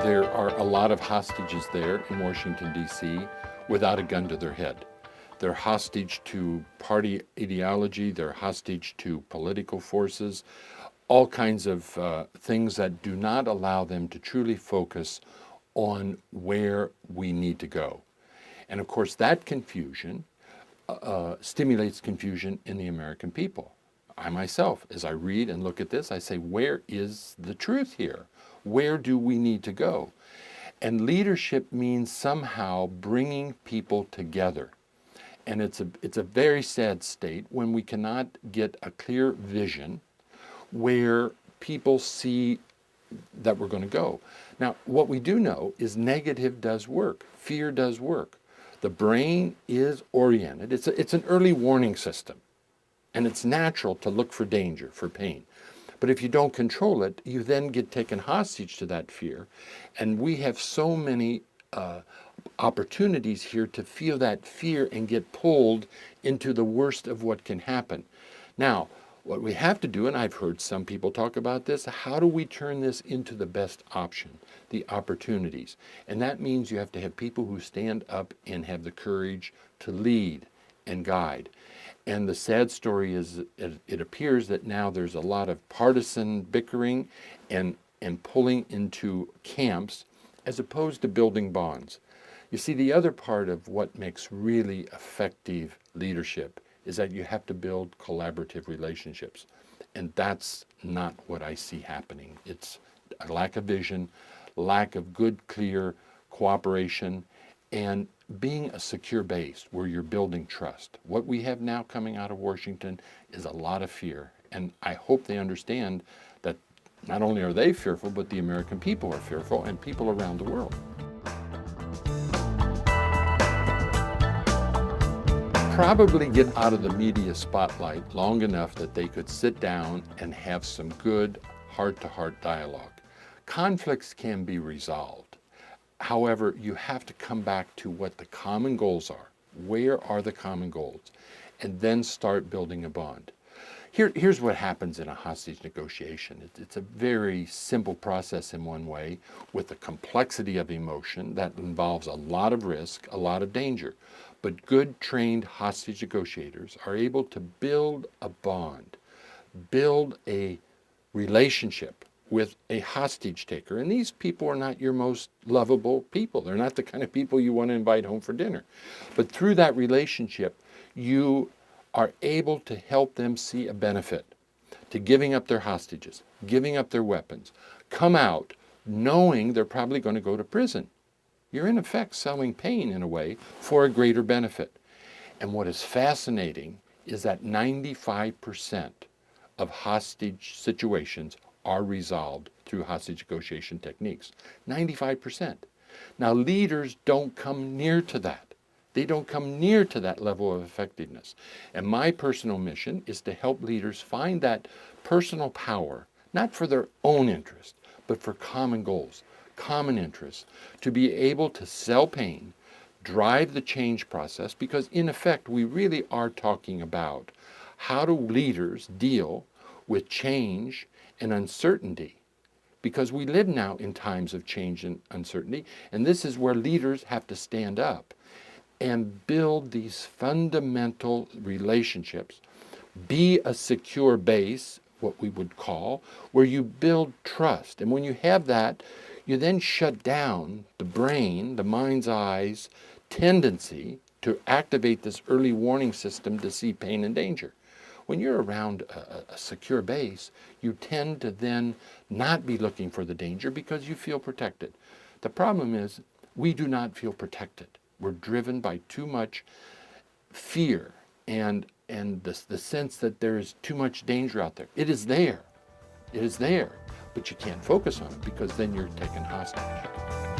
There are a lot of hostages there in Washington, D.C. without a gun to their head. They're hostage to party ideology, they're hostage to political forces, all kinds of things that do not allow them to truly focus on where we need to go. And of course, that confusion stimulates confusion in the American people. I myself, as I read and look at this, I say, where is the truth here? Where do we need to go? And leadership means somehow bringing people together. And it's a very sad state when we cannot get a clear vision where people see that we're going to go. Now, what we do know is negative does work. Fear does work. The brain is oriented. It's an early warning system. And it's natural to look for danger, for pain. But if you don't control it, you then get taken hostage to that fear. And we have so many opportunities here to feel that fear and get pulled into the worst of what can happen. Now, what we have to do, and I've heard some people talk about this, how do we turn this into the best option, the opportunities? And that means you have to have people who stand up and have the courage to lead and guide. And the sad story is it appears that now there's a lot of partisan bickering and pulling into camps as opposed to building bonds. You see, the other part of what makes really effective leadership is that you have to build collaborative relationships. And that's not what I see happening. It's a lack of vision, lack of good, clear cooperation, and being a secure base where you're building trust. What we have now coming out of Washington is a lot of fear. And I hope they understand that not only are they fearful, but the American people are fearful and people around the world. Probably get out of the media spotlight long enough that they could sit down and have some good heart-to-heart dialogue. Conflicts can be resolved. However, you have to come back to what the common goals are. Where are the common goals? And then start building a bond. Here's what happens in a hostage negotiation. It's a very simple process in one way, with the complexity of emotion that involves a lot of risk, a lot of danger. But good trained hostage negotiators are able to build a bond, build a relationship with a hostage taker. And these people are not your most lovable people. They're not the kind of people you want to invite home for dinner. But through that relationship, you are able to help them see a benefit to giving up their hostages, giving up their weapons, come out knowing they're probably going to go to prison. You're in effect selling pain in a way for a greater benefit. And what is fascinating is that 95% of hostage situations are resolved through hostage negotiation techniques. 95%. Now, leaders don't come near to that. They don't come near to that level of effectiveness. And my personal mission is to help leaders find that personal power, not for their own interest, but for common goals, common interests, to be able to sell pain, drive the change process, because in effect, we really are talking about how do leaders deal with change and uncertainty, because we live now in times of change and uncertainty, and this is where leaders have to stand up and build these fundamental relationships, be a secure base, what we would call, where you build trust. And when you have that, you then shut down the brain, the mind's eye's tendency to activate this early warning system to see pain and danger. When you're around a secure base, you tend to then not be looking for the danger because you feel protected. The problem is we do not feel protected. We're driven by too much fear and the sense that there is too much danger out there. It is there. It is there. But you can't focus on it because then you're taken hostage.